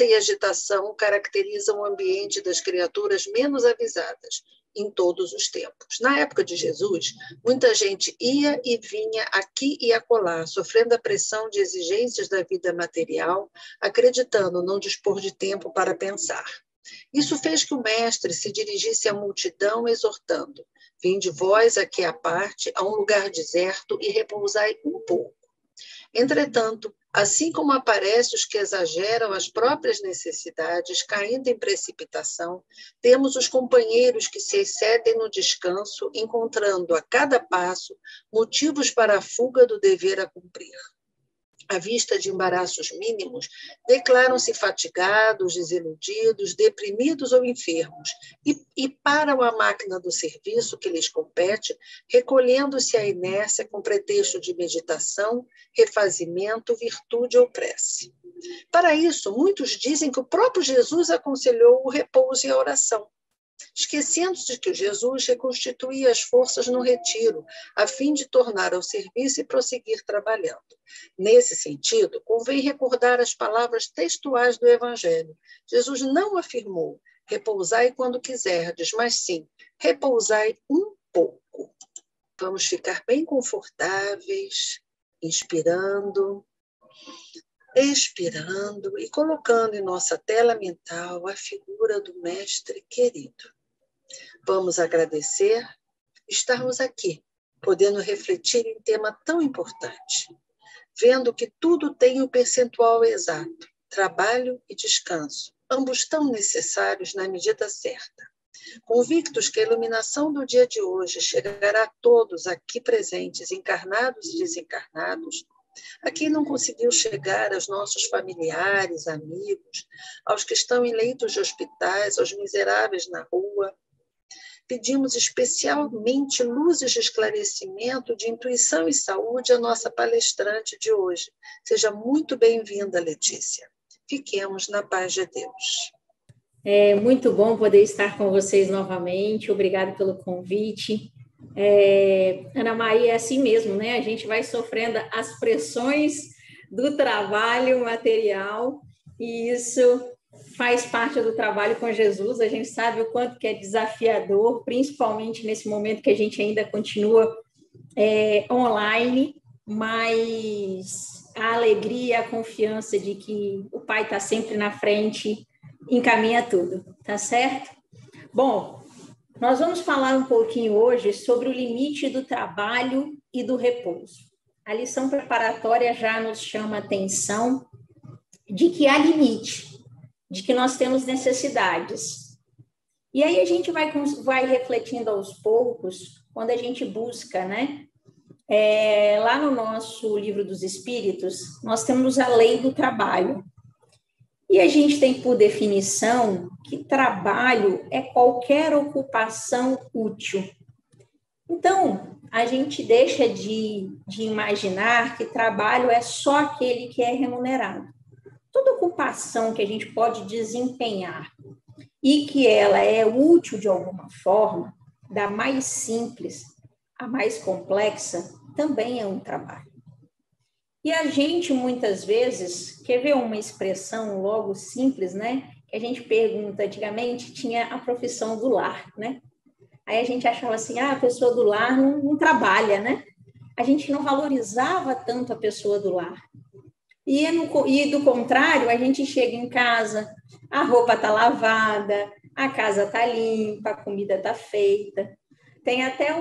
e agitação caracterizam o ambiente das criaturas menos avisadas em todos os tempos. Na época de Jesus, muita gente ia e vinha aqui e acolá, sofrendo a pressão de exigências da vida material, acreditando não dispor de tempo para pensar. Isso fez que o mestre se dirigisse à multidão exortando: vinde vós aqui à parte, a um lugar deserto e repousai um pouco. Entretanto, assim como aparecem os que exageram as próprias necessidades, caindo em precipitação, temos os companheiros que se excedem no descanso, encontrando a cada passo motivos para a fuga do dever a cumprir. À vista de embaraços mínimos, declaram-se fatigados, desiludidos, deprimidos ou enfermos e param a máquina do serviço que lhes compete, recolhendo-se à inércia com pretexto de meditação, refazimento, virtude ou prece. Para isso, muitos dizem que o próprio Jesus aconselhou o repouso e a oração, esquecendo-se de que Jesus reconstituía as forças no retiro, a fim de tornar ao serviço e prosseguir trabalhando. Nesse sentido, convém recordar as palavras textuais do Evangelho. Jesus não afirmou: repousai quando quiserdes, mas sim, repousai um pouco. Vamos ficar bem confortáveis, inspirando, expirando e colocando em nossa tela mental a figura do Mestre querido. Vamos agradecer estarmos aqui, podendo refletir em tema tão importante, vendo que tudo tem o percentual exato, trabalho e descanso, ambos tão necessários na medida certa. Convictos que a iluminação do dia de hoje chegará a todos aqui presentes, encarnados e desencarnados, a quem não conseguiu chegar, aos nossos familiares, amigos, aos que estão em leitos de hospitais, aos miseráveis na rua, pedimos especialmente luzes de esclarecimento, de intuição e saúde à nossa palestrante de hoje. Seja muito bem-vinda, Letícia. Fiquemos na paz de Deus. É muito bom poder estar com vocês novamente. Obrigada pelo convite. Ana Maria, é assim mesmo, né? A gente vai sofrendo as pressões do trabalho material e isso faz parte do trabalho com Jesus. A gente sabe o quanto que é desafiador, principalmente nesse momento que a gente ainda continua online, mas a alegria, a confiança de que o Pai está sempre na frente encaminha tudo, tá certo? Bom, nós vamos falar um pouquinho hoje sobre o limite do trabalho e do repouso. A lição preparatória já nos chama a atenção de que há limite, de que nós temos necessidades. E aí a gente vai refletindo aos poucos, quando a gente busca, né? Lá no nosso Livro dos Espíritos, nós temos a lei do trabalho. E a gente tem por definição que trabalho é qualquer ocupação útil. Então, a gente deixa de imaginar que trabalho é só aquele que é remunerado. Toda ocupação que a gente pode desempenhar e que ela é útil de alguma forma, da mais simples à mais complexa, também é um trabalho. E a gente, muitas vezes, quer ver uma expressão logo simples, né? Que a gente pergunta, antigamente tinha a profissão do lar, né? Aí a gente achava assim, a pessoa do lar não trabalha, né? A gente não valorizava tanto a pessoa do lar. E do contrário, a gente chega em casa, a roupa está lavada, a casa está limpa, a comida está feita. Tem até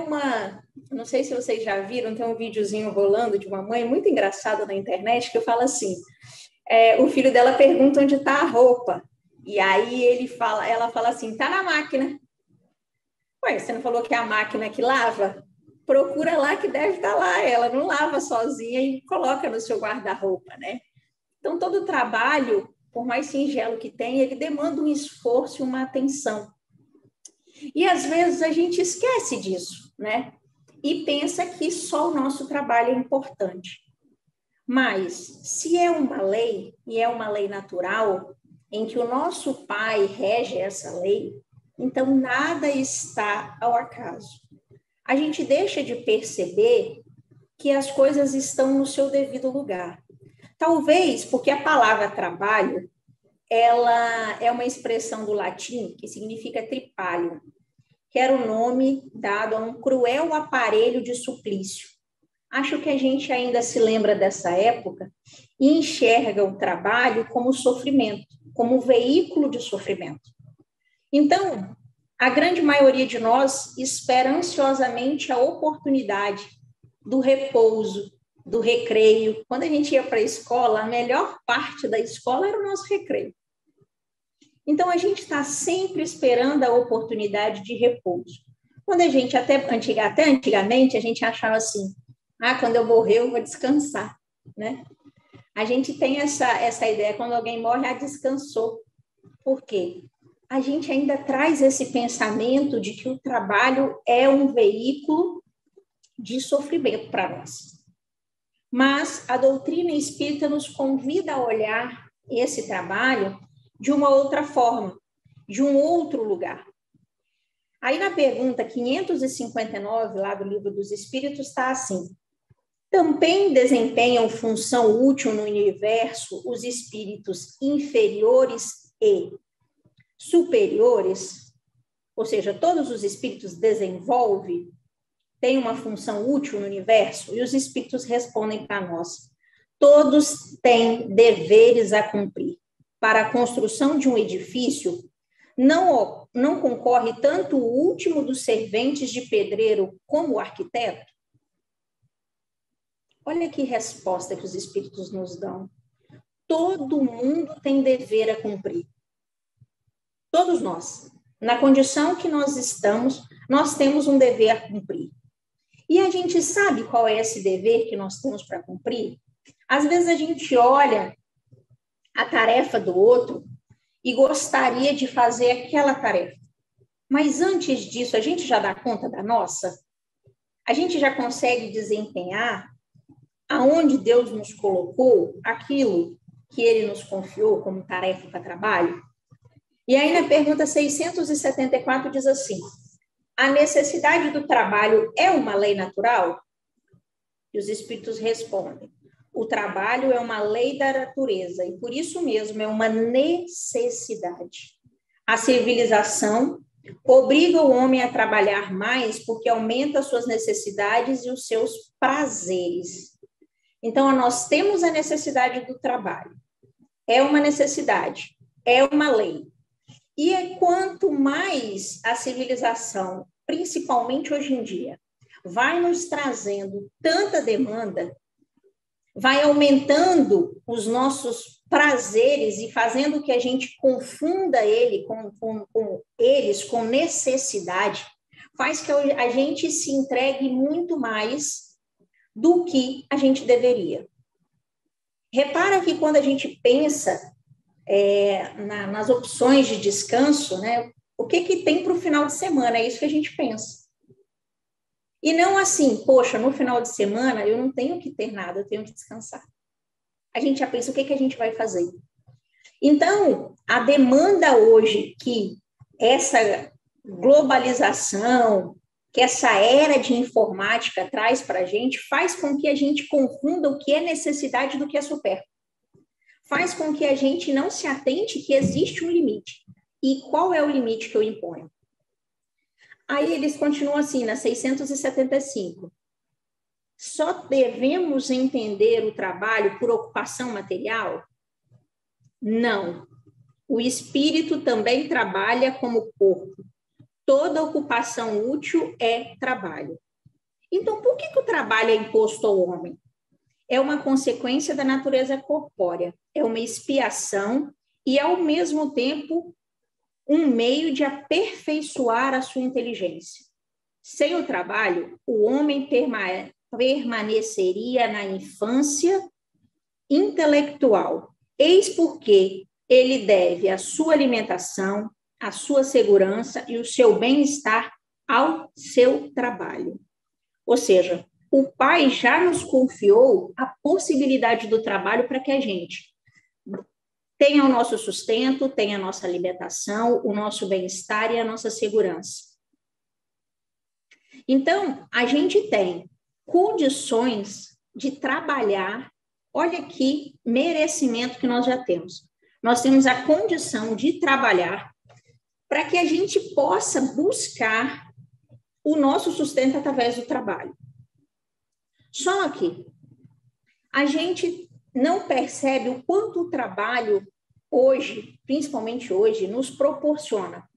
não sei se vocês já viram, tem um videozinho rolando de uma mãe muito engraçada na internet que fala assim, o filho dela pergunta onde está a roupa, e aí ela fala assim, está na máquina. Ué, você não falou que é a máquina que lava? Procura lá que deve estar lá, ela não lava sozinha e coloca no seu guarda-roupa, né? Então, todo trabalho, por mais singelo que tenha, ele demanda um esforço e uma atenção. E, às vezes, a gente esquece disso, né? E pensa que só o nosso trabalho é importante. Mas, se é uma lei, e é uma lei natural, em que o nosso Pai rege essa lei, então nada está ao acaso. A gente deixa de perceber que as coisas estão no seu devido lugar. Talvez porque a palavra trabalho, ela é uma expressão do latim que significa tripalium, que era o nome dado a um cruel aparelho de suplício. Acho que a gente ainda se lembra dessa época e enxerga o trabalho como sofrimento, como veículo de sofrimento. Então, a grande maioria de nós espera ansiosamente a oportunidade do repouso, do recreio. Quando a gente ia para a escola, a melhor parte da escola era o nosso recreio. Então, a gente está sempre esperando a oportunidade de repouso. Quando a gente, até antigamente, a gente achava assim, quando eu morrer, eu vou descansar, né? A gente tem essa ideia, quando alguém morre, descansou. Por quê? A gente ainda traz esse pensamento de que o trabalho é um veículo de sofrimento para nós. Mas a doutrina espírita nos convida a olhar esse trabalho de uma outra forma, de um outro lugar. Aí na pergunta 559, lá do Livro dos Espíritos, está assim: também desempenham função útil no universo os espíritos inferiores e superiores? Ou seja, todos os espíritos desenvolvem, têm uma função útil no universo? E os espíritos respondem para nós: todos têm deveres a cumprir. Para a construção de um edifício, não concorre tanto o último dos serventes de pedreiro como o arquiteto? Olha que resposta que os espíritos nos dão. Todo mundo tem dever a cumprir. Todos nós. Na condição que nós estamos, nós temos um dever a cumprir. E a gente sabe qual é esse dever que nós temos para cumprir? Às vezes a gente olha a tarefa do outro e gostaria de fazer aquela tarefa. Mas antes disso, a gente já dá conta da nossa? A gente já consegue desempenhar aonde Deus nos colocou aquilo que Ele nos confiou como tarefa para trabalho? E aí na pergunta 674 diz assim: a necessidade do trabalho é uma lei natural? E os espíritos respondem: o trabalho é uma lei da natureza e por isso mesmo é uma necessidade. A civilização obriga o homem a trabalhar mais porque aumenta as suas necessidades e os seus prazeres. Então, nós temos a necessidade do trabalho. É uma necessidade, é uma lei. E quanto mais a civilização, principalmente hoje em dia, vai nos trazendo tanta demanda, vai aumentando os nossos prazeres e fazendo que a gente confunda eles com necessidade, faz que a gente se entregue muito mais do que a gente deveria. Repara que quando a gente pensa nas opções de descanso, né, o que tem para o final de semana? É isso que a gente pensa. E não assim, poxa, no final de semana eu não tenho que ter nada, eu tenho que descansar. A gente já pensa o que a gente vai fazer. Então, a demanda hoje que essa globalização, que essa era de informática traz para a gente, faz com que a gente confunda o que é necessidade do que é supérfluo. Faz com que a gente não se atente que existe um limite. E qual é o limite que eu imponho? Aí eles continuam assim, na 675. Só devemos entender o trabalho por ocupação material? Não. O espírito também trabalha como corpo. Toda ocupação útil é trabalho. Então, por que o trabalho é imposto ao homem? É uma consequência da natureza corpórea, é uma expiação e, ao mesmo tempo, um meio de aperfeiçoar a sua inteligência. Sem o trabalho, o homem permaneceria na infância intelectual. Eis porque ele deve a sua alimentação, a sua segurança e o seu bem-estar ao seu trabalho. Ou seja, o Pai já nos confiou a possibilidade do trabalho para que a gente tenha o nosso sustento, tenha a nossa alimentação, o nosso bem-estar e a nossa segurança. Então, a gente tem condições de trabalhar, olha que merecimento que nós já temos. nós temos a condição de trabalhar para que a gente possa buscar o nosso sustento através do trabalho. Só que a gente não percebe o quanto o trabalho hoje, principalmente hoje, nos proporciona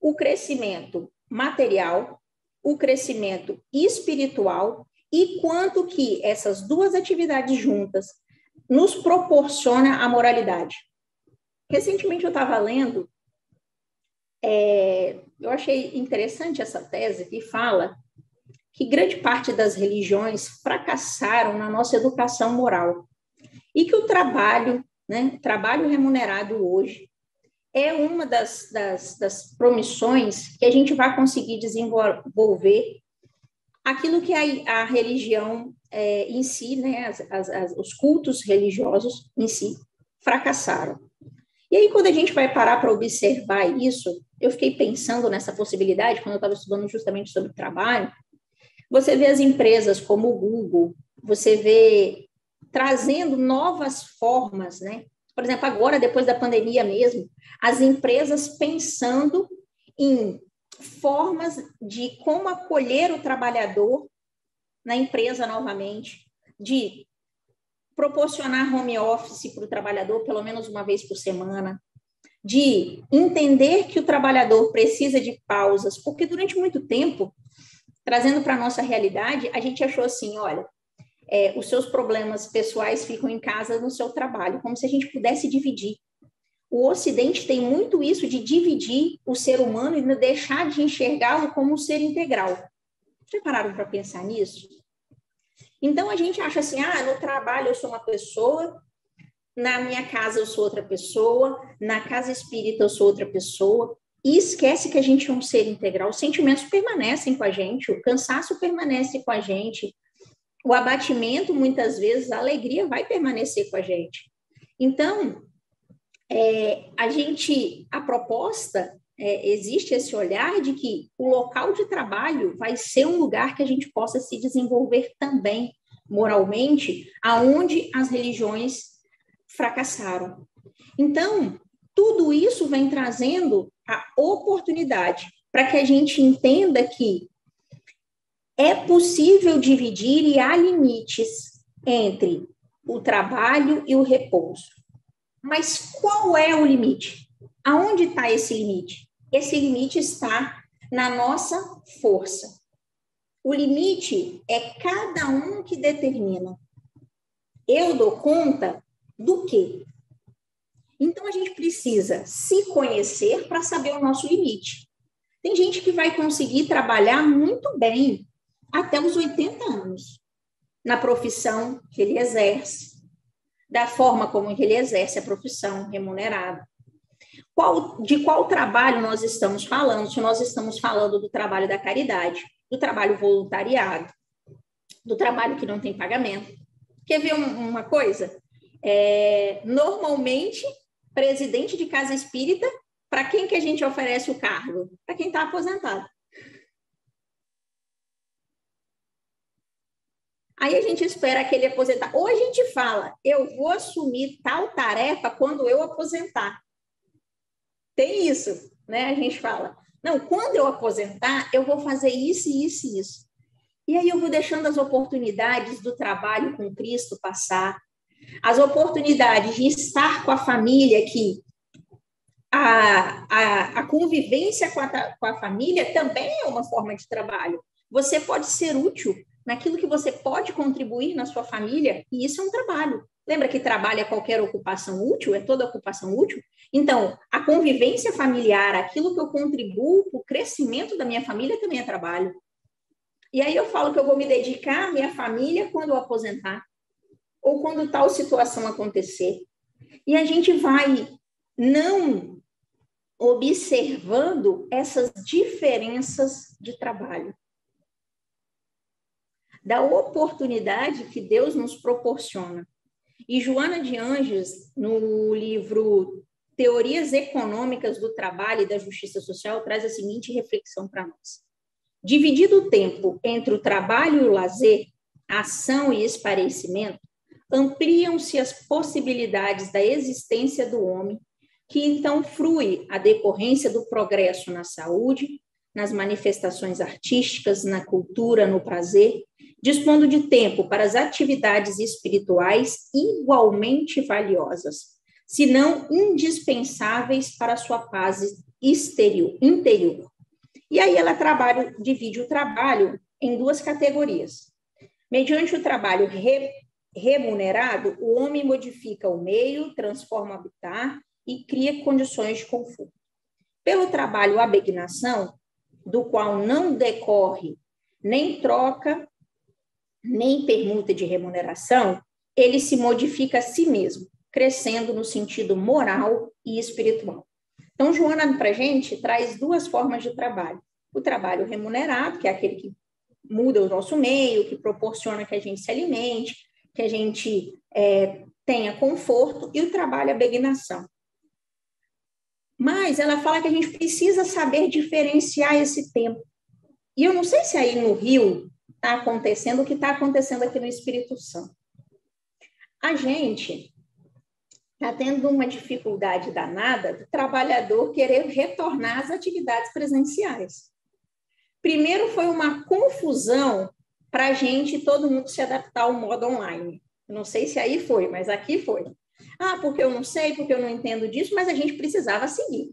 o crescimento material, o crescimento espiritual e quanto que essas duas atividades juntas nos proporciona a moralidade. Recentemente eu estava lendo, eu achei interessante essa tese que fala que grande parte das religiões fracassaram na nossa educação moral e que o trabalho, né, trabalho remunerado hoje, é uma das promissões que a gente vai conseguir desenvolver aquilo que a religião em si, né, os cultos religiosos em si, fracassaram. E aí, quando a gente vai parar para observar isso, eu fiquei pensando nessa possibilidade, quando eu estava estudando justamente sobre trabalho, você vê as empresas como o Google, você vê trazendo novas formas, né? Por exemplo, agora, depois da pandemia mesmo, as empresas pensando em formas de como acolher o trabalhador na empresa novamente, de proporcionar home office para o trabalhador pelo menos uma vez por semana, de entender que o trabalhador precisa de pausas, porque durante muito tempo, trazendo para a nossa realidade, a gente achou assim, olha, os seus problemas pessoais ficam em casa no seu trabalho, como se a gente pudesse dividir. O Ocidente tem muito isso de dividir o ser humano e deixar de enxergá-lo como um ser integral. Já pararam para pensar nisso? Então, a gente acha assim, no trabalho eu sou uma pessoa, na minha casa eu sou outra pessoa, na casa espírita eu sou outra pessoa, e esquece que a gente é um ser integral. Os sentimentos permanecem com a gente, o cansaço permanece com a gente, o abatimento, muitas vezes, a alegria vai permanecer com a gente. Então, a proposta, existe esse olhar de que o local de trabalho vai ser um lugar que a gente possa se desenvolver também moralmente, aonde as religiões fracassaram. Então, tudo isso vem trazendo a oportunidade para que a gente entenda que é possível dividir e há limites entre o trabalho e o repouso. Mas qual é o limite? Aonde está esse limite? Esse limite está na nossa força. O limite é cada um que determina. Eu dou conta do quê? Então, a gente precisa se conhecer para saber o nosso limite. Tem gente que vai conseguir trabalhar muito bem até os 80 anos, na profissão que ele exerce, da forma como ele exerce a profissão remunerada. De qual trabalho nós estamos falando? Se nós estamos falando do trabalho da caridade, do trabalho voluntariado, do trabalho que não tem pagamento. Quer ver uma coisa? Normalmente, presidente de casa espírita, para quem que a gente oferece o cargo? Para quem está aposentado. Aí a gente espera aquele aposentar. Ou a gente fala, eu vou assumir tal tarefa quando eu aposentar. Tem isso, né? A gente fala, não, quando eu aposentar, eu vou fazer isso, isso e isso. E aí eu vou deixando as oportunidades do trabalho com Cristo passar, as oportunidades de estar com a família, que a convivência com a família também é uma forma de trabalho. Você pode ser útil naquilo que você pode contribuir na sua família, e isso é um trabalho. Lembra que trabalho é qualquer ocupação útil, é toda ocupação útil? Então, a convivência familiar, aquilo que eu contribuo para o crescimento da minha família também é trabalho. E aí eu falo que eu vou me dedicar à minha família quando eu aposentar, ou quando tal situação acontecer. E a gente vai não observando essas diferenças de trabalho, da oportunidade que Deus nos proporciona. E Joana de Anjos, no livro Teorias Econômicas do Trabalho e da Justiça Social, traz a seguinte reflexão para nós. Dividido o tempo entre o trabalho e o lazer, ação e esparecimento, ampliam-se as possibilidades da existência do homem que então frui a decorrência do progresso na saúde, nas manifestações artísticas, na cultura, no prazer, dispondo de tempo para as atividades espirituais igualmente valiosas, se não indispensáveis para a sua paz interior. E aí ela divide o trabalho em duas categorias. Mediante o trabalho remunerado, o homem modifica o meio, transforma o habitat e cria condições de conforto. Pelo trabalho abnegação, do qual não decorre nem troca, nem permuta de remuneração, ele se modifica a si mesmo, crescendo no sentido moral e espiritual. Então, Joana, para a gente, traz duas formas de trabalho. O trabalho remunerado, que é aquele que muda o nosso meio, que proporciona que a gente se alimente, que a gente tenha conforto, e o trabalho abnegação. Mas ela fala que a gente precisa saber diferenciar esse tempo. E eu não sei se aí no Rio está acontecendo o que está acontecendo aqui no Espírito Santo. A gente está tendo uma dificuldade danada do trabalhador querer retornar às atividades presenciais. Primeiro foi uma confusão para a gente, todo mundo se adaptar ao modo online. Não sei se aí foi, mas aqui foi. Ah, porque eu não sei, porque eu não entendo disso, mas a gente precisava seguir,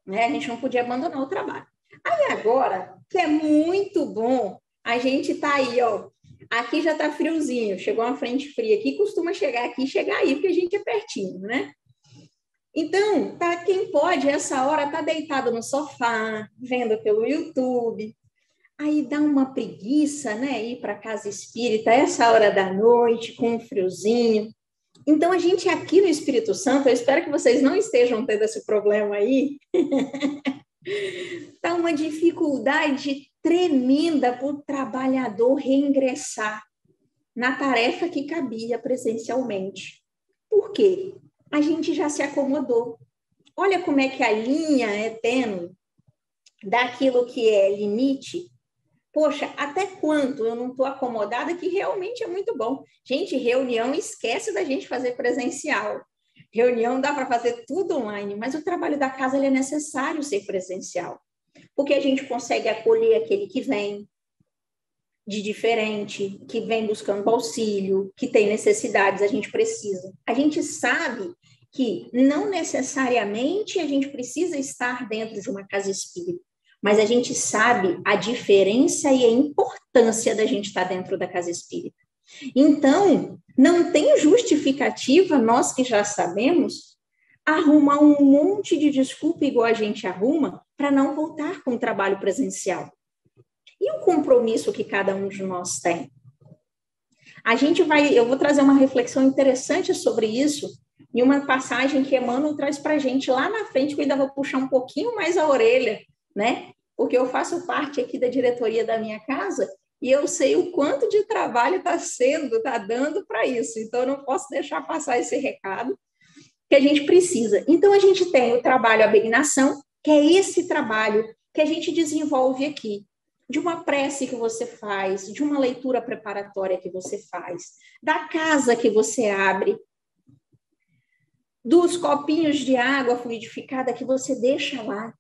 né? A gente não podia abandonar o trabalho. Aí agora, que é muito bom, a gente está aí, ó. Aqui já está friozinho, chegou uma frente fria aqui, costuma chegar aqui e chegar aí, porque a gente é pertinho, né? Então, tá, quem pode, essa hora, tá deitado no sofá, vendo pelo YouTube. Aí dá uma preguiça, né? Ir para a casa espírita, essa hora da noite, com um friozinho. Então, a gente aqui no Espírito Santo, eu espero que vocês não estejam tendo esse problema aí, tá uma dificuldade tremenda para o trabalhador reingressar na tarefa que cabia presencialmente. Por quê? A gente já se acomodou. Olha como é que a linha é tênue daquilo que é limite. Poxa, até quanto eu não estou acomodada, que realmente é muito bom. Gente, reunião esquece da gente fazer presencial. Reunião dá para fazer tudo online, mas o trabalho da casa ele é necessário ser presencial, porque a gente consegue acolher aquele que vem de diferente, que vem buscando auxílio, que tem necessidades, a gente precisa. A gente sabe que não necessariamente a gente precisa estar dentro de uma casa espírita, mas a gente sabe a diferença e a importância da gente estar dentro da casa espírita. Então, não tem justificativa, nós que já sabemos, arrumar um monte de desculpa igual a gente arruma para não voltar com o trabalho presencial. E o compromisso que cada um de nós tem? Eu vou trazer uma reflexão interessante sobre isso em uma passagem que Emmanuel traz para a gente lá na frente, que eu ainda vou puxar um pouquinho mais a orelha, né? Porque eu faço parte aqui da diretoria da minha casa e eu sei o quanto de trabalho está dando para isso. Então, eu não posso deixar passar esse recado que a gente precisa. Então, a gente tem o trabalho abnegação, que é esse trabalho que a gente desenvolve aqui, de uma prece que você faz, de uma leitura preparatória que você faz, da casa que você abre, dos copinhos de água fluidificada que você deixa lá.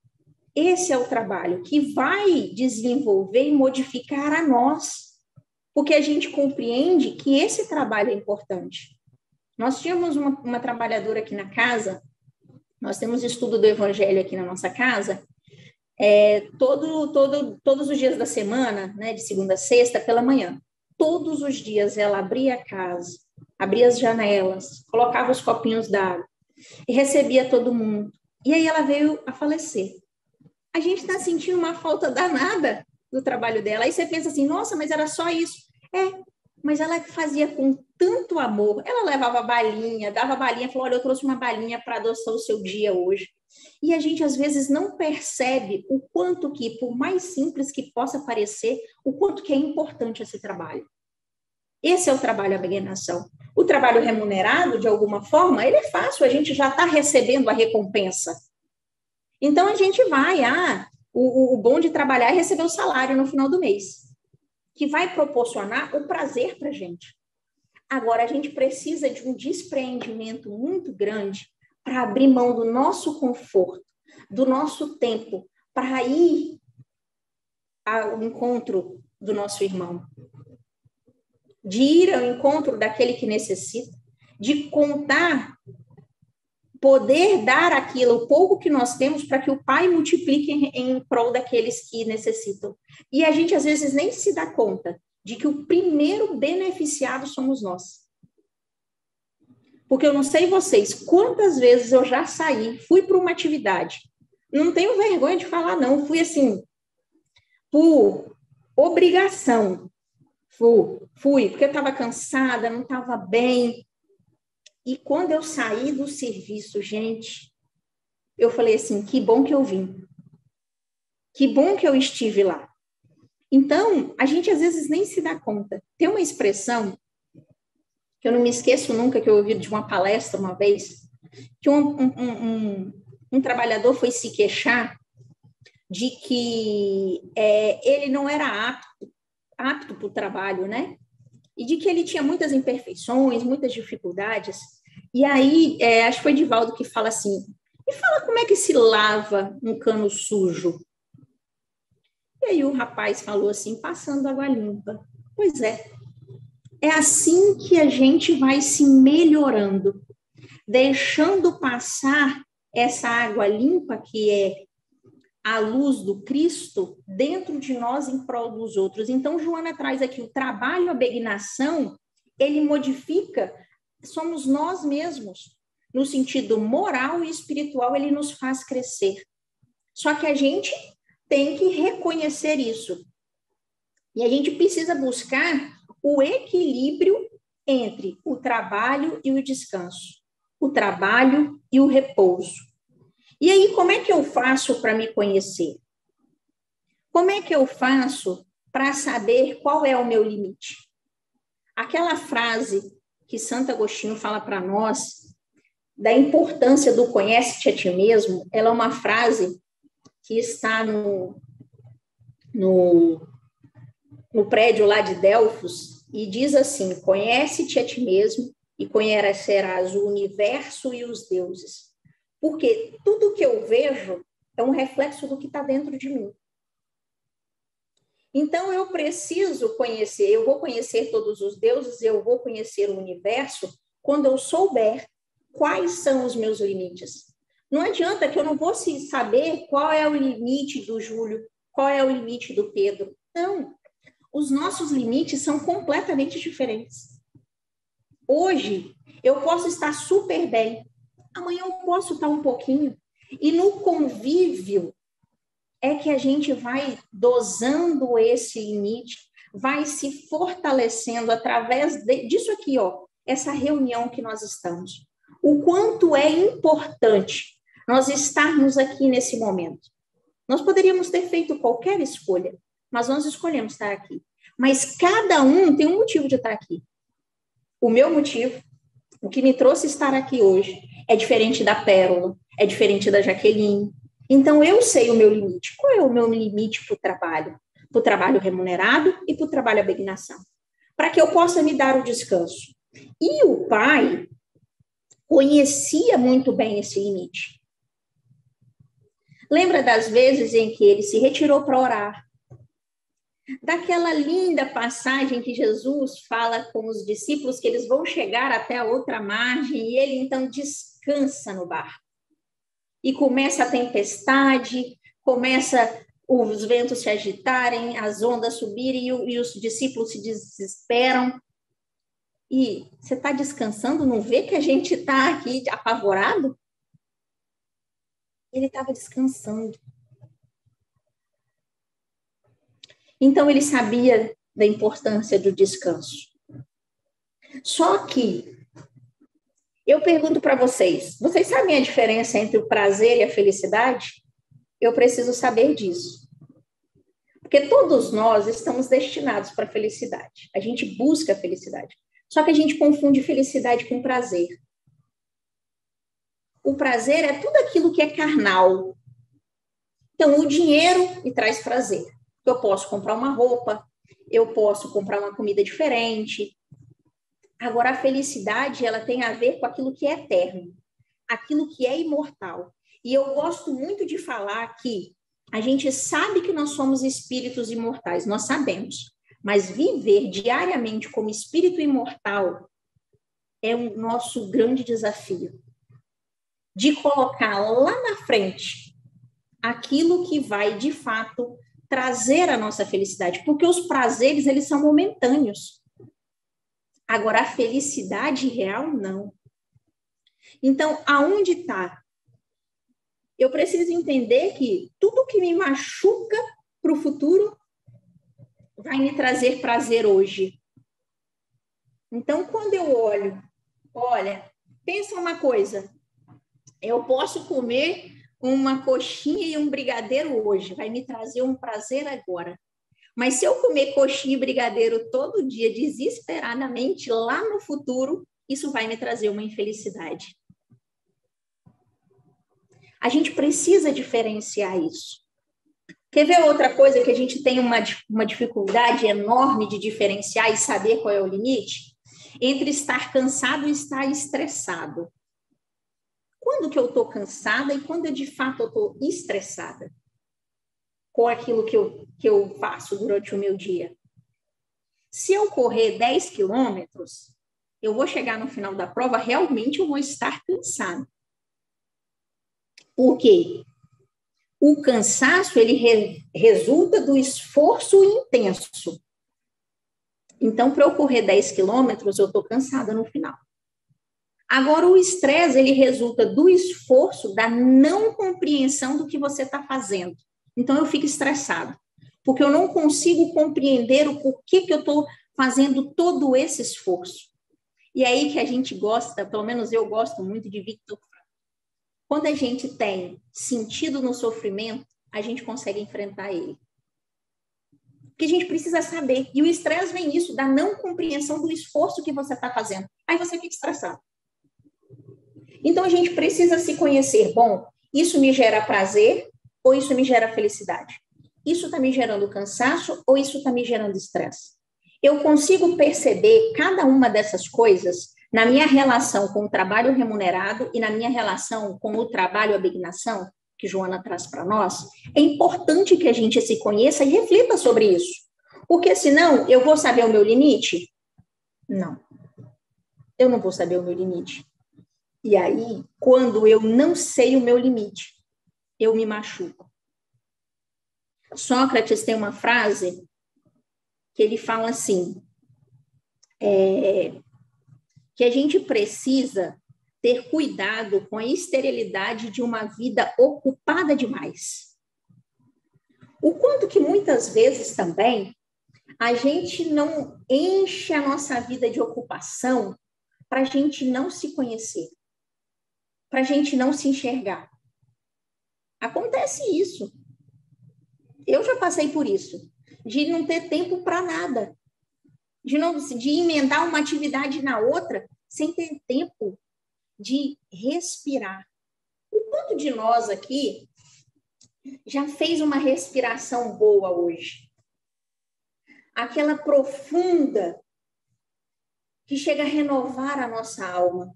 Esse é o trabalho que vai desenvolver e modificar a nós, porque a gente compreende que esse trabalho é importante. Nós tínhamos uma trabalhadora aqui na casa, nós temos estudo do Evangelho aqui na nossa casa, todos os dias da semana, né, de segunda a sexta, pela manhã. Todos os dias ela abria a casa, abria as janelas, colocava os copinhos d'água e recebia todo mundo. E aí ela veio a falecer. A gente está sentindo uma falta danada do trabalho dela. Aí você pensa assim, nossa, mas era só isso. Mas ela fazia com tanto amor. Ela levava balinha, dava balinha, falou, olha, eu trouxe uma balinha para adoçar o seu dia hoje. E a gente, às vezes, não percebe o quanto que, por mais simples que possa parecer, o quanto que é importante esse trabalho. Esse é o trabalho abnegação. O trabalho remunerado, de alguma forma, ele é fácil, a gente já está recebendo a recompensa. Então, a gente vai, o bom de trabalhar é receber o salário no final do mês, que vai proporcionar o prazer para a gente. Agora, a gente precisa de um despreendimento muito grande para abrir mão do nosso conforto, do nosso tempo, para ir ao encontro do nosso irmão, de ir ao encontro daquele que necessita, de contar, poder dar aquilo, o pouco que nós temos, para que o Pai multiplique em prol daqueles que necessitam. E a gente, às vezes, nem se dá conta de que o primeiro beneficiado somos nós. Porque eu não sei vocês, quantas vezes eu já saí, fui para uma atividade, não tenho vergonha de falar, não, fui assim, por obrigação, fui porque eu estava cansada, não estava bem. E quando eu saí do serviço, gente, eu falei assim, que bom que eu vim. Que bom que eu estive lá. Então, a gente às vezes nem se dá conta. Tem uma expressão que eu não me esqueço nunca, que eu ouvi de uma palestra uma vez, que um trabalhador foi se queixar de que ele não era apto para o trabalho, né? E de que ele tinha muitas imperfeições, muitas dificuldades. E aí, acho que foi Divaldo que fala assim, me fala como é que se lava um cano sujo. E aí o rapaz falou assim, passando água limpa. Pois é assim que a gente vai se melhorando, deixando passar essa água limpa que é a luz do Cristo dentro de nós em prol dos outros. Então, Joana traz aqui o trabalho, a begnação, ele modifica, somos nós mesmos, no sentido moral e espiritual, ele nos faz crescer. Só que a gente tem que reconhecer isso. E a gente precisa buscar o equilíbrio entre o trabalho e o descanso, o trabalho e o repouso. E aí, como é que eu faço para me conhecer? Como é que eu faço para saber qual é o meu limite? Aquela frase que Santo Agostinho fala para nós, da importância do conhece-te a ti mesmo, ela é uma frase que está no prédio lá de Delfos, e diz assim, conhece-te a ti mesmo e conhecerás o universo e os deuses. Porque tudo que eu vejo é um reflexo do que está dentro de mim. Então, eu preciso conhecer, eu vou conhecer todos os deuses, eu vou conhecer o universo quando eu souber quais são os meus limites. Não adianta que eu não vou saber qual é o limite do Júlio, qual é o limite do Pedro. Não, os nossos limites são completamente diferentes. Hoje, eu posso estar super bem, amanhã eu posso estar um pouquinho. E no convívio é que a gente vai dosando esse limite, vai se fortalecendo através disso aqui, ó, essa reunião que nós estamos. O quanto é importante nós estarmos aqui nesse momento. Nós poderíamos ter feito qualquer escolha, mas nós escolhemos estar aqui. Mas cada um tem um motivo de estar aqui. O meu motivo, o que me trouxe estar aqui hoje, é diferente da Pérola, é diferente da Jaqueline. Então, eu sei o meu limite. Qual é o meu limite para o trabalho? Para o trabalho remunerado e para o trabalho abegnação. Para que eu possa me dar o descanso. E o pai conhecia muito bem esse limite. Lembra das vezes em que ele se retirou para orar? Daquela linda passagem que Jesus fala com os discípulos que eles vão chegar até a outra margem e ele então descansa no barco. E começa a tempestade, começa os ventos se agitarem, as ondas subirem e os discípulos se desesperam. E você está descansando, não vê que a gente está aqui apavorado? Ele estava descansando. Então, ele sabia da importância do descanso. Só que, eu pergunto para vocês, vocês sabem a diferença entre o prazer e a felicidade? Eu preciso saber disso. Porque todos nós estamos destinados para a felicidade. A gente busca a felicidade. Só que a gente confunde felicidade com prazer. O prazer é tudo aquilo que é carnal. Então, o dinheiro me traz prazer. Eu posso comprar uma roupa, eu posso comprar uma comida diferente. Agora, a felicidade, ela tem a ver com aquilo que é eterno. aquilo que é imortal. E eu gosto muito de falar que a gente sabe que nós somos espíritos imortais, nós sabemos, mas viver diariamente como espírito imortal é o nosso grande desafio, de colocar lá na frente aquilo que vai, de fato, trazer a nossa felicidade, porque os prazeres, eles são momentâneos. Agora, a felicidade real, não. Então, aonde está? Eu preciso entender que tudo que me machuca para o futuro vai me trazer prazer hoje. Então, quando eu olha, pensa uma coisa, eu posso comer uma coxinha e um brigadeiro hoje, vai me trazer um prazer agora. Mas se eu comer coxinha e brigadeiro todo dia, desesperadamente, lá no futuro, isso vai me trazer uma infelicidade. A gente precisa diferenciar isso. Quer ver outra coisa que a gente tem uma dificuldade enorme de diferenciar e saber qual é o limite? Entre estar cansado e estar estressado. Quando que eu estou cansada e quando de fato eu estou estressada com aquilo que eu faço durante o meu dia? Se eu correr 10 quilômetros, eu vou chegar no final da prova, realmente eu vou estar cansada. Por quê? O cansaço, ele resulta do esforço intenso. Então, para eu correr 10 quilômetros, eu estou cansada no final. Agora, o estresse, ele resulta do esforço, da não compreensão do que você está fazendo. Então, eu fico estressado, porque eu não consigo compreender o porquê que eu estou fazendo todo esse esforço. E é aí que a gente gosta, pelo menos eu gosto muito de Viktor. Quando a gente tem sentido no sofrimento, a gente consegue enfrentar ele. Porque a gente precisa saber. E o estresse vem isso, da não compreensão do esforço que você está fazendo. Aí você fica estressado. Então, a gente precisa se conhecer. Bom, isso me gera prazer ou isso me gera felicidade? Isso está me gerando cansaço ou isso está me gerando estresse? Eu consigo perceber cada uma dessas coisas na minha relação com o trabalho remunerado e na minha relação com o trabalho abnegação, que Joana traz para nós. É importante que a gente se conheça e reflita sobre isso. Porque senão, eu vou saber o meu limite? Não. Eu não vou saber o meu limite. E aí, quando eu não sei o meu limite, eu me machuco. Sócrates tem uma frase que ele fala assim, que a gente precisa ter cuidado com a esterilidade de uma vida ocupada demais. O quanto que muitas vezes também a gente não enche a nossa vida de ocupação para a gente não se conhecer, para a gente não se enxergar. Acontece isso. Eu já passei por isso, de não ter tempo para nada, de emendar uma atividade na outra sem ter tempo de respirar. O quanto de nós aqui já fez uma respiração boa hoje? Aquela profunda que chega a renovar a nossa alma.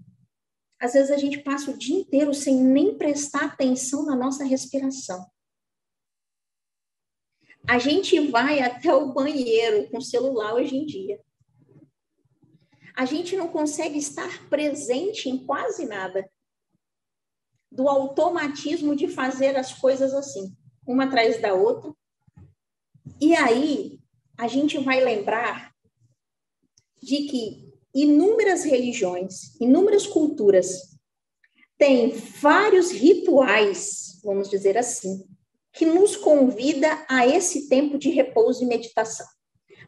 Às vezes a gente passa o dia inteiro sem nem prestar atenção na nossa respiração. A gente vai até o banheiro com o celular hoje em dia. A gente não consegue estar presente em quase nada. Do automatismo de fazer as coisas assim, uma atrás da outra. E aí, a gente vai lembrar de que inúmeras religiões, inúmeras culturas têm vários rituais, vamos dizer assim, que nos convida a esse tempo de repouso e meditação.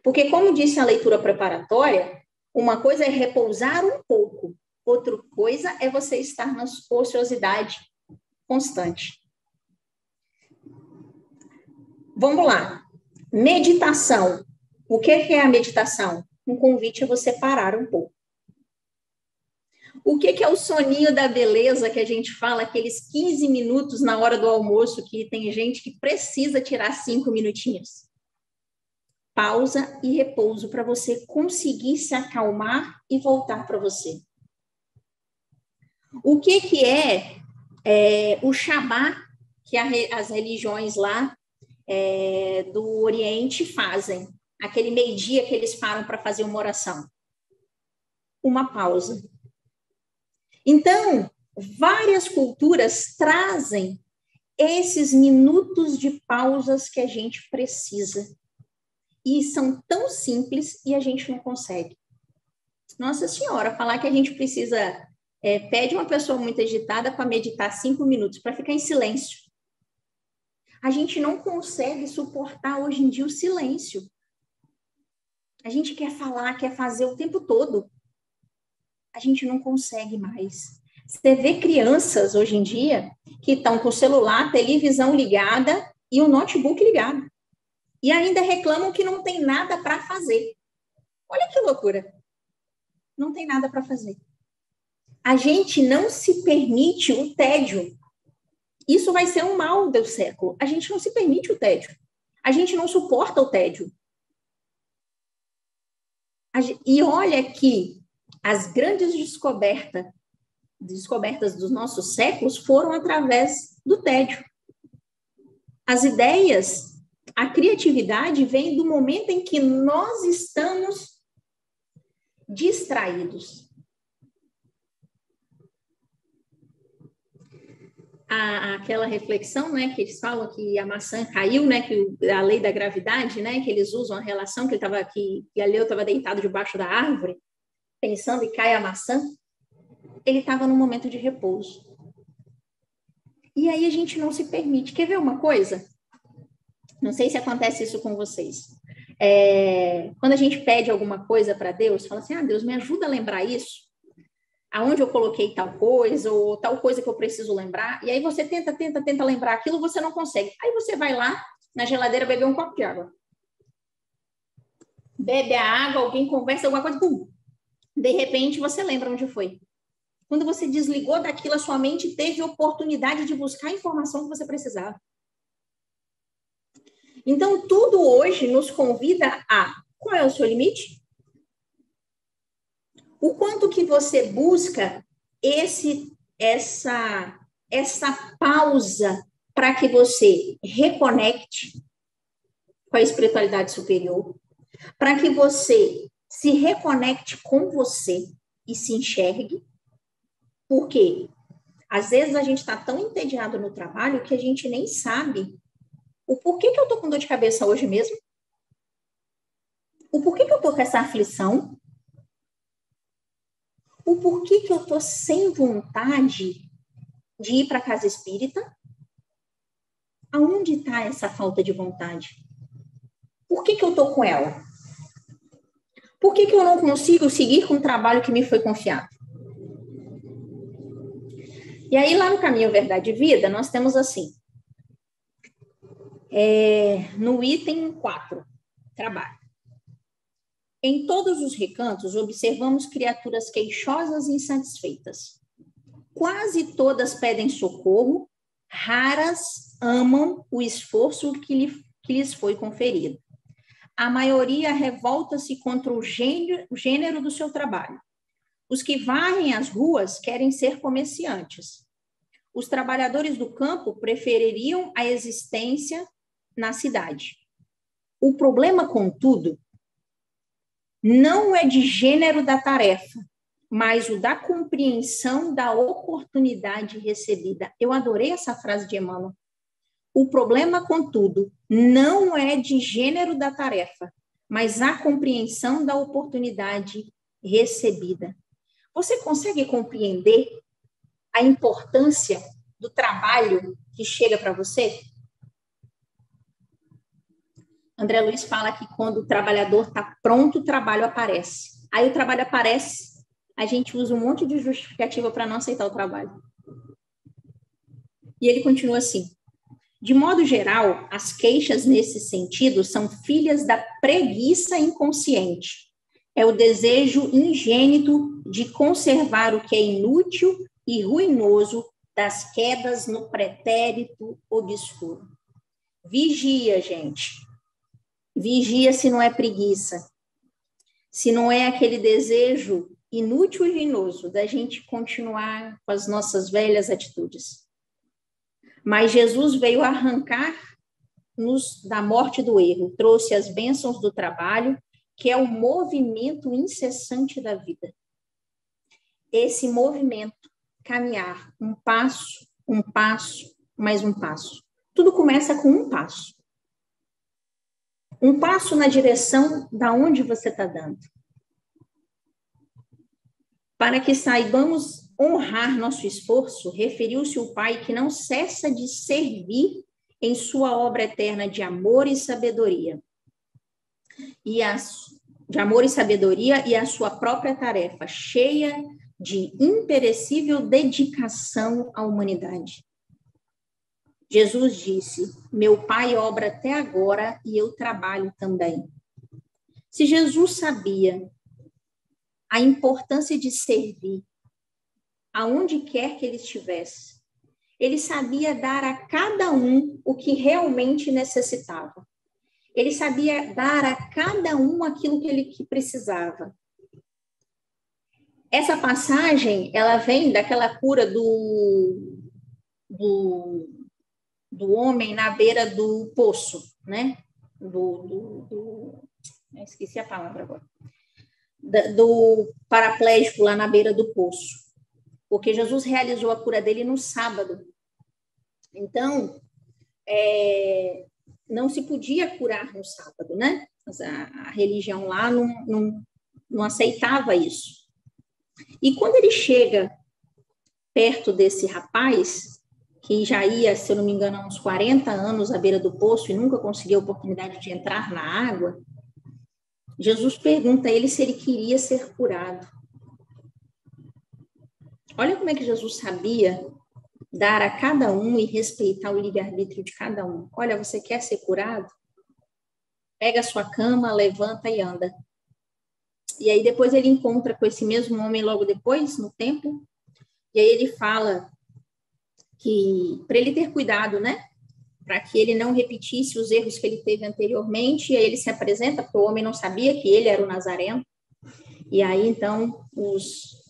Porque, como disse a leitura preparatória, uma coisa é repousar um pouco, outra coisa é você estar na ociosidade constante. Vamos lá. Meditação. O que é a meditação? Um convite a você parar um pouco. O que é o soninho da beleza que a gente fala, aqueles 15 minutos na hora do almoço, que tem gente que precisa tirar 5 minutinhos? Pausa e repouso para você conseguir se acalmar e voltar para você. O que é o Shabá, que as religiões lá do Oriente fazem? Aquele meio-dia que eles param para fazer uma oração. Uma pausa. Então, várias culturas trazem esses minutos de pausas que a gente precisa. E são tão simples e a gente não consegue. Nossa Senhora, falar que a gente precisa... pede uma pessoa muito agitada para meditar 5 minutos, para ficar em silêncio. A gente não consegue suportar hoje em dia o silêncio. A gente quer falar, quer fazer o tempo todo. A gente não consegue mais. Você vê crianças hoje em dia que estão com o celular, televisão ligada e o notebook ligado. E ainda reclamam que não tem nada para fazer. Olha que loucura. Não tem nada para fazer. A gente não se permite o tédio. Isso vai ser um mal do século. A gente não se permite o tédio. A gente não suporta o tédio. E olha que as grandes descobertas dos nossos séculos foram através do tédio. As ideias, a criatividade vem do momento em que nós estamos distraídos. Aquela reflexão, né, que eles falam que a maçã caiu, né, que a lei da gravidade, né, que eles usam a relação que a Leo estava deitado debaixo da árvore, pensando e cai a maçã, ele estava num momento de repouso. E aí a gente não se permite. Quer ver uma coisa? Não sei se acontece isso com vocês. Quando a gente pede alguma coisa para Deus, fala assim, Deus, me ajuda a lembrar isso. Aonde eu coloquei tal coisa, ou tal coisa que eu preciso lembrar, e aí você tenta lembrar aquilo, você não consegue. Aí você vai lá na geladeira beber um copo de água. Bebe a água, alguém conversa, alguma coisa, pum. De repente você lembra onde foi. Quando você desligou daquilo, a sua mente teve oportunidade de buscar a informação que você precisava. Então, tudo hoje nos convida a... Qual é o seu limite? O quanto que você busca essa pausa para que você reconecte com a espiritualidade superior, para que você se reconecte com você e se enxergue, porque às vezes a gente está tão entediado no trabalho que a gente nem sabe o porquê que eu estou com dor de cabeça hoje mesmo, o porquê que eu estou com essa aflição, o porquê que eu estou sem vontade de ir para a casa espírita. Aonde está essa falta de vontade? Por que eu estou com ela? Por que eu não consigo seguir com o trabalho que me foi confiado? E aí, lá no Caminho Verdade e Vida, nós temos assim, no item 4, trabalho. Em todos os recantos, observamos criaturas queixosas e insatisfeitas. Quase todas pedem socorro, raras amam o esforço que lhes foi conferido. A maioria revolta-se contra o gênero do seu trabalho. Os que varrem as ruas querem ser comerciantes. Os trabalhadores do campo prefeririam a existência na cidade. O problema, contudo, não é de gênero da tarefa, mas o da compreensão da oportunidade recebida. Eu adorei essa frase de Emmanuel. O problema, contudo, não é de gênero da tarefa, mas a compreensão da oportunidade recebida. Você consegue compreender a importância do trabalho que chega para você? André Luiz fala que quando o trabalhador está pronto, o trabalho aparece. Aí o trabalho aparece, a gente usa um monte de justificativa para não aceitar o trabalho. E ele continua assim. De modo geral, as queixas nesse sentido são filhas da preguiça inconsciente. É o desejo ingênito de conservar o que é inútil e ruinoso das quedas no pretérito obscuro. Vigia, gente. Vigia se não é preguiça, se não é aquele desejo inútil e ruinoso da gente continuar com as nossas velhas atitudes. Mas Jesus veio arrancar-nos da morte do erro, trouxe as bênçãos do trabalho, que é o movimento incessante da vida. Esse movimento, caminhar um passo, mais um passo. Tudo começa com um passo. Um passo na direção da onde você está dando. Para que saibamos honrar nosso esforço, referiu-se o Pai que não cessa de servir em sua obra eterna de amor e sabedoria. De amor e sabedoria e a sua própria tarefa, cheia de imperecível dedicação à humanidade. Jesus disse: meu Pai obra até agora e eu trabalho também. Se Jesus sabia a importância de servir, aonde quer que ele estivesse, ele sabia dar a cada um o que realmente necessitava. Ele sabia dar a cada um aquilo que ele precisava. Essa passagem, ela vem daquela cura do homem na beira do poço, né? Esqueci a palavra agora. Do paraplégico lá na beira do poço. Porque Jesus realizou a cura dele no sábado. Então, não se podia curar no sábado, né? A religião lá não aceitava isso. E quando ele chega perto desse rapaz, que já ia, se eu não me engano, há uns 40 anos à beira do poço e nunca conseguiu a oportunidade de entrar na água, Jesus pergunta a ele se ele queria ser curado. Olha como é que Jesus sabia dar a cada um e respeitar o livre-arbítrio de cada um. Olha, você quer ser curado? Pega a sua cama, levanta e anda. E aí depois ele encontra com esse mesmo homem logo depois, no templo, e aí ele fala que para ele ter cuidado, né? Para que ele não repetisse os erros que ele teve anteriormente, e aí ele se apresenta, porque o homem não sabia que ele era o Nazareno, e aí então os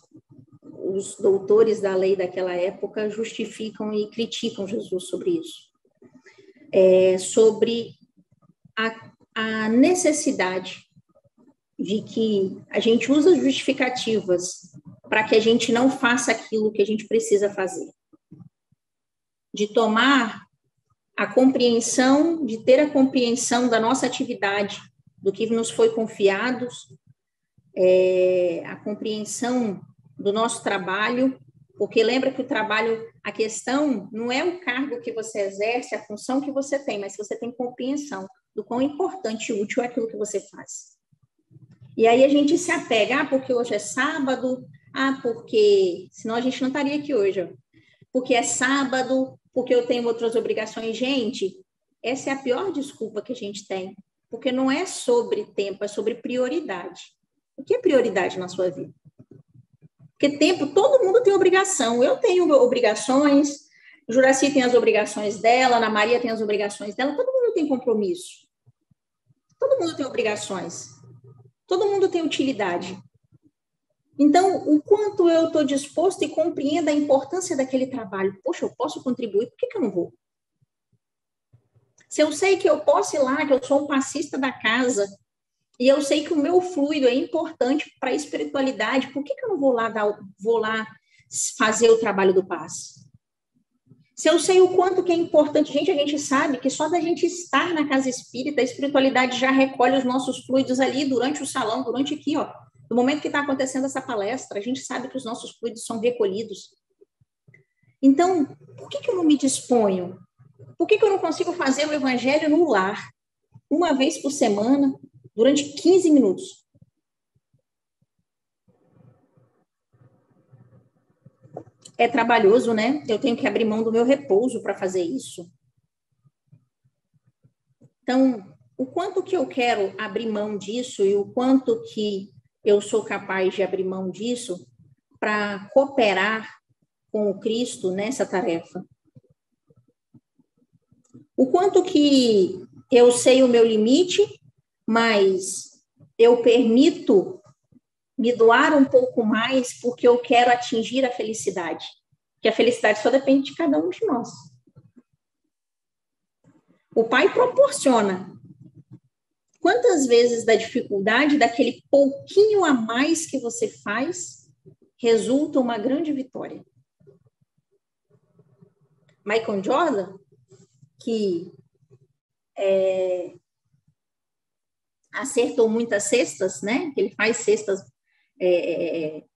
doutores da lei daquela época justificam e criticam Jesus sobre isso. Sobre a necessidade de que a gente usa justificativas para que a gente não faça aquilo que a gente precisa fazer. De tomar a compreensão, de ter a compreensão da nossa atividade, do que nos foi confiado, a compreensão do nosso trabalho, porque lembra que o trabalho, a questão não é o cargo que você exerce, a função que você tem, mas se você tem compreensão do quão importante e útil é aquilo que você faz. E aí a gente se apega, porque hoje é sábado, porque senão a gente não estaria aqui hoje, porque é sábado, porque eu tenho outras obrigações. Gente, essa é a pior desculpa que a gente tem, porque não é sobre tempo, é sobre prioridade. O que é prioridade na sua vida? Porque tempo, todo mundo tem obrigação. Eu tenho obrigações, Juraci tem as obrigações dela, Ana Maria tem as obrigações dela, todo mundo tem compromisso. Todo mundo tem obrigações. Todo mundo tem utilidade. Então, o quanto eu estou disposto e compreendo a importância daquele trabalho. Poxa, eu posso contribuir, por que eu não vou? Se eu sei que eu posso ir lá, que eu sou um passista da casa, e eu sei que o meu fluido é importante para a espiritualidade, por que eu não vou lá fazer o trabalho do passe? Se eu sei o quanto que é importante, a gente sabe que só da gente estar na casa espírita, a espiritualidade já recolhe os nossos fluidos ali durante o salão, durante aqui, ó. No momento que está acontecendo essa palestra, a gente sabe que os nossos fluidos são recolhidos. Então, por que eu não me disponho? Por que eu não consigo fazer o evangelho no lar? Uma vez por semana, durante 15 minutos. É trabalhoso, né? Eu tenho que abrir mão do meu repouso para fazer isso. Então, o quanto que eu quero abrir mão disso e o quanto que eu sou capaz de abrir mão disso para cooperar com o Cristo nessa tarefa. O quanto que eu sei o meu limite, mas eu permito me doar um pouco mais porque eu quero atingir a felicidade. Que a felicidade só depende de cada um de nós. O Pai proporciona. Quantas vezes da dificuldade, daquele pouquinho a mais que você faz, resulta uma grande vitória? Michael Jordan, que acertou muitas cestas, né? Que ele faz cestas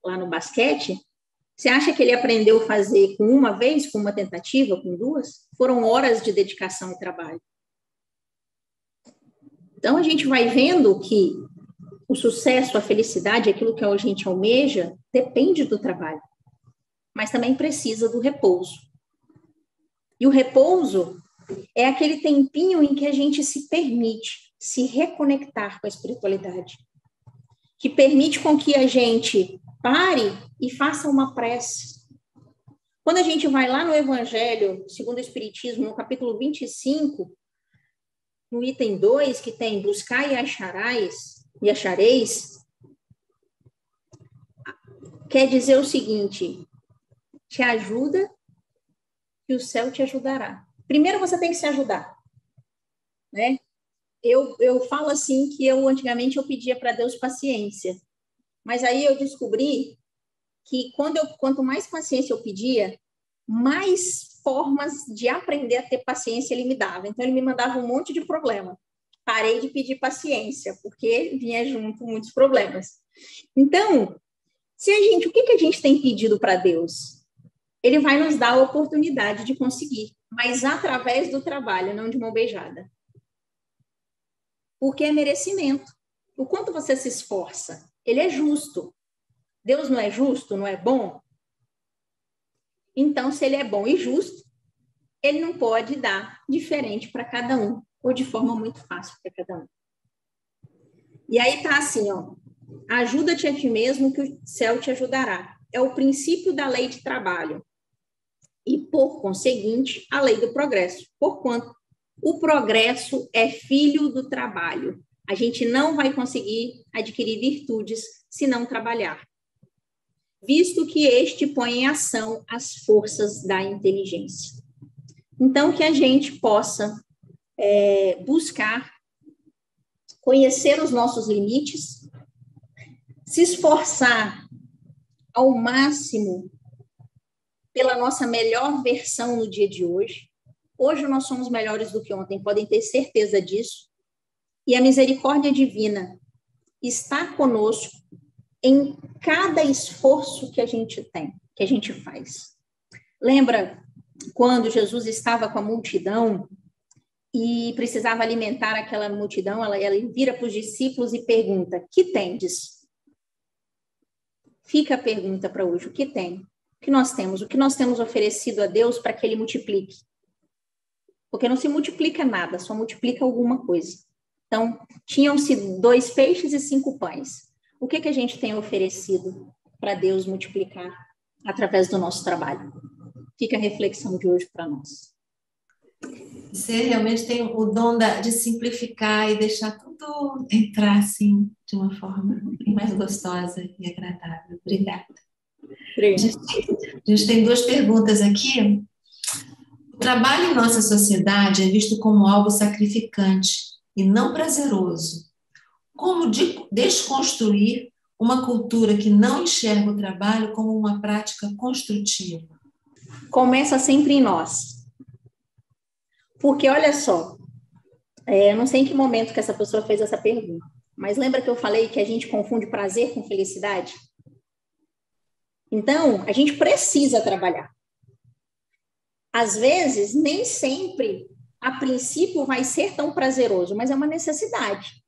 lá no basquete. Você acha que ele aprendeu a fazer com uma vez, com uma tentativa, com duas? Foram horas de dedicação e trabalho. Então, a gente vai vendo que o sucesso, a felicidade, aquilo que a gente almeja, depende do trabalho, mas também precisa do repouso. E o repouso é aquele tempinho em que a gente se permite se reconectar com a espiritualidade, que permite com que a gente pare e faça uma prece. Quando a gente vai lá no Evangelho, segundo o Espiritismo, no capítulo 25, no item 2, que tem buscar e achareis, quer dizer o seguinte: te ajuda e o céu te ajudará. Primeiro você tem que se ajudar, né? Eu falo assim que antigamente eu pedia para Deus paciência, mas aí eu descobri que quanto mais paciência eu pedia, mais formas de aprender a ter paciência ele me dava. Então, ele me mandava um monte de problema. Parei de pedir paciência, porque vinha junto muitos problemas. Então, o que a gente tem pedido para Deus? Ele vai nos dar a oportunidade de conseguir, mas através do trabalho, não de mão beijada. Porque é merecimento. O quanto você se esforça, ele é justo. Deus não é justo, não é bom? Então, se ele é bom e justo, ele não pode dar diferente para cada um, ou de forma muito fácil para cada um. E aí tá assim, ó, ajuda-te a ti mesmo que o céu te ajudará. É o princípio da lei de trabalho. E, por conseguinte, a lei do progresso. Porquanto o progresso é filho do trabalho. A gente não vai conseguir adquirir virtudes se não trabalhar, visto que este põe em ação as forças da inteligência. Então, que a gente possa buscar conhecer os nossos limites, se esforçar ao máximo pela nossa melhor versão no dia de hoje. Hoje nós somos melhores do que ontem, podem ter certeza disso. E a misericórdia divina está conosco em cada esforço que a gente tem, que a gente faz. Lembra quando Jesus estava com a multidão e precisava alimentar aquela multidão? Ela vira para os discípulos e pergunta: que tendes? Fica a pergunta para hoje: o que tem? O que nós temos? O que nós temos oferecido a Deus para que Ele multiplique? Porque não se multiplica nada, só multiplica alguma coisa. Então, tinham-se 2 peixes e 5 pães. O que a gente tem oferecido para Deus multiplicar através do nosso trabalho? Fica a reflexão de hoje para nós. Você realmente tem o dom de simplificar e deixar tudo entrar assim de uma forma bem mais gostosa e agradável. Obrigada. A gente tem 2 perguntas aqui. O trabalho em nossa sociedade é visto como algo sacrificante e não prazeroso. Como desconstruir uma cultura que não enxerga o trabalho como uma prática construtiva? Começa sempre em nós. Porque, olha só, eu não sei em que momento que essa pessoa fez essa pergunta, mas lembra que eu falei que a gente confunde prazer com felicidade? Então, a gente precisa trabalhar. Às vezes, nem sempre, a princípio, vai ser tão prazeroso, mas é uma necessidade.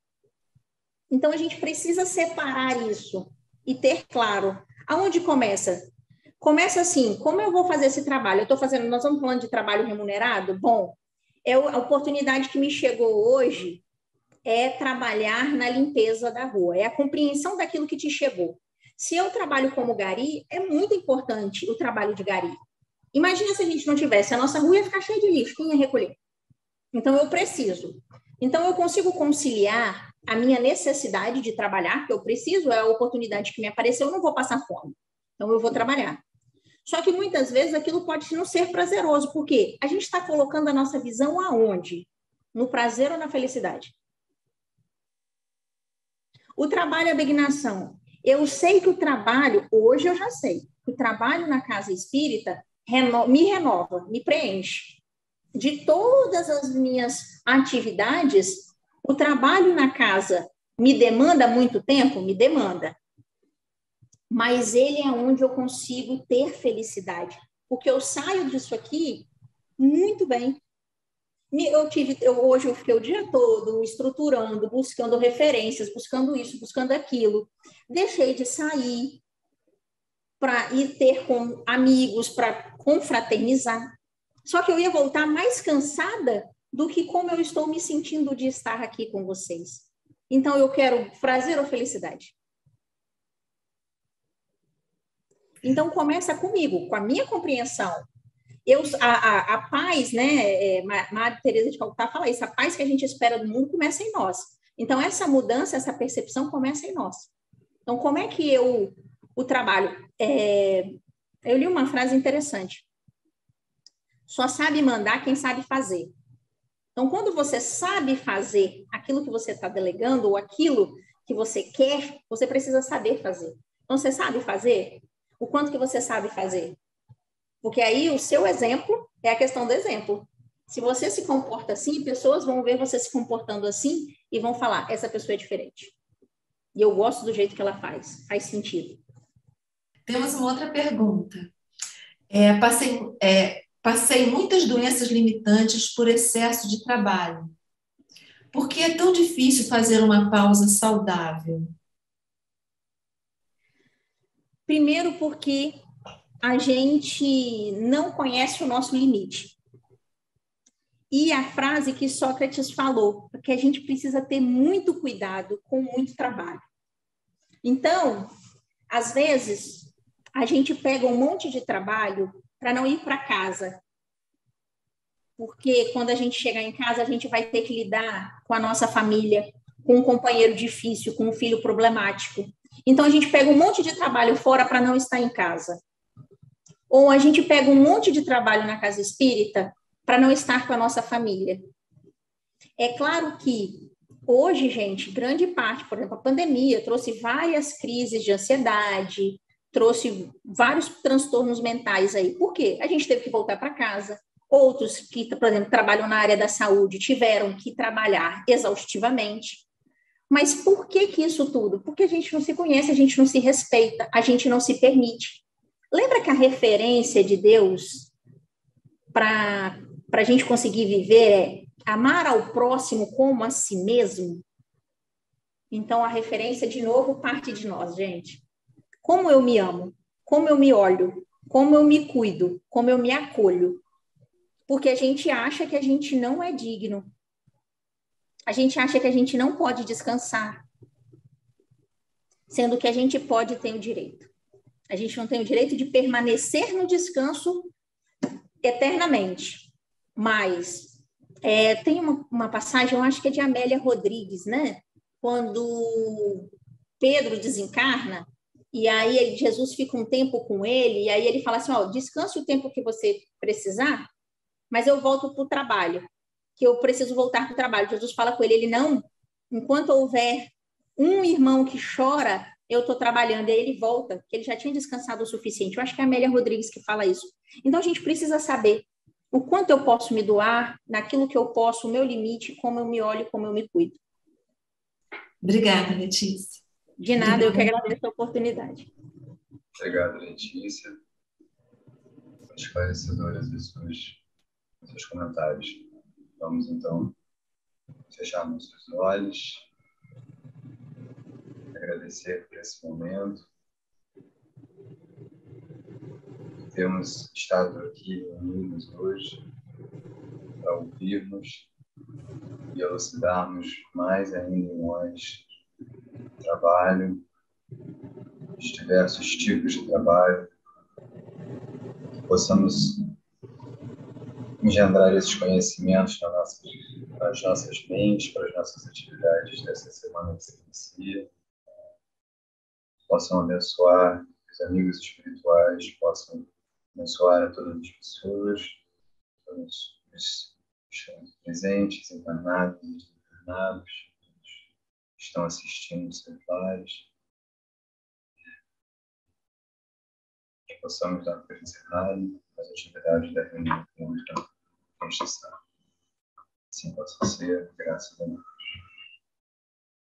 Então, a gente precisa separar isso e ter claro. Aonde começa? Começa assim: como eu vou fazer esse trabalho? Nós estamos falando de trabalho remunerado? Bom, a oportunidade que me chegou hoje é trabalhar na limpeza da rua, é a compreensão daquilo que te chegou. Se eu trabalho como gari, é muito importante o trabalho de gari. Imagina se a gente não tivesse, a nossa rua ia ficar cheia de lixo, quem ia recolher? Então, eu preciso Então, eu consigo conciliar a minha necessidade de trabalhar, que eu preciso, é a oportunidade que me apareceu, eu não vou passar fome. Então, eu vou trabalhar. Só que muitas vezes aquilo pode não ser prazeroso, porque a gente está colocando a nossa visão aonde? No prazer ou na felicidade? O trabalho é a abnegação. Eu sei que o trabalho, hoje eu já sei, que o trabalho na casa espírita me renova, me preenche. De todas as minhas atividades, o trabalho na casa me demanda muito tempo? Me demanda. Mas ele é onde eu consigo ter felicidade. Porque eu saio disso aqui muito bem. Hoje eu fiquei o dia todo estruturando, buscando referências, buscando isso, buscando aquilo. Deixei de sair para ir ter com amigos, para confraternizar. Só que eu ia voltar mais cansada do que como eu estou me sentindo de estar aqui com vocês. Então, eu quero prazer ou felicidade? Então, começa comigo, com a minha compreensão. A paz, né? Madre Teresa de Calcutá fala isso, a paz que a gente espera do mundo começa em nós. Então, essa mudança, essa percepção começa em nós. Então, como é que o trabalho? Eu li uma frase interessante. Só sabe mandar quem sabe fazer. Então, quando você sabe fazer aquilo que você está delegando ou aquilo que você quer, você precisa saber fazer. Então, você sabe fazer? O quanto que você sabe fazer? Porque aí o seu exemplo é a questão do exemplo. Se você se comporta assim, pessoas vão ver você se comportando assim e vão falar, essa pessoa é diferente. E eu gosto do jeito que ela faz sentido. Temos uma outra pergunta. Passei muitas doenças limitantes por excesso de trabalho. Por que é tão difícil fazer uma pausa saudável? Primeiro porque a gente não conhece o nosso limite. E a frase que Sócrates falou, que a gente precisa ter muito cuidado com muito trabalho. Então, às vezes, a gente pega um monte de trabalho para não ir para casa. Porque quando a gente chegar em casa, a gente vai ter que lidar com a nossa família, com um companheiro difícil, com um filho problemático. Então, a gente pega um monte de trabalho fora para não estar em casa. Ou a gente pega um monte de trabalho na casa espírita para não estar com a nossa família. É claro que hoje, gente, grande parte, por exemplo, a pandemia trouxe várias crises de ansiedade, trouxe vários transtornos mentais aí. Por quê? A gente teve que voltar para casa. Outros que, por exemplo, trabalham na área da saúde tiveram que trabalhar exaustivamente. Mas por que isso tudo? Porque a gente não se conhece, a gente não se respeita, a gente não se permite. Lembra que a referência de Deus para a gente conseguir viver é amar ao próximo como a si mesmo? Então, a referência, de novo, parte de nós, gente. Como eu me amo? Como eu me olho? Como eu me cuido? Como eu me acolho? Porque a gente acha que a gente não é digno. A gente acha que a gente não pode descansar. Sendo que a gente pode ter o direito. A gente não tem o direito de permanecer no descanso eternamente. Mas tem uma passagem, eu acho que é de Amélia Rodrigues, né? Quando Pedro desencarna, e aí Jesus fica um tempo com ele, e aí ele fala assim, descanse o tempo que você precisar, mas eu volto para o trabalho, que eu preciso voltar para o trabalho. Jesus fala com ele, não, enquanto houver um irmão que chora, eu estou trabalhando, e aí ele volta, que ele já tinha descansado o suficiente. Eu acho que é a Amélia Rodrigues que fala isso. Então, a gente precisa saber o quanto eu posso me doar, naquilo que eu posso, o meu limite, como eu me olho, como eu me cuido. Obrigada, Letícia. De nada, eu que agradeço a oportunidade. Obrigado, Letícia. Esclarecedoras seus comentários. Vamos, então, fechar nossos olhos. Agradecer por esse momento. Temos estado aqui unidos hoje para ouvirmos e elucidarmos mais ainda em nós o trabalho, os diversos tipos de trabalho, que possamos engendrar esses conhecimentos as nossas mentes, para as nossas atividades dessa semana que se inicia. Possam abençoar os amigos espirituais, possam abençoar a todas as pessoas, todos os presentes, encarnados e desencarnados, que estão assistindo os seus lares. Que possamos dar para encerrar as atividades da reunião pública neste sábado. Assim possa ser, graças a Deus.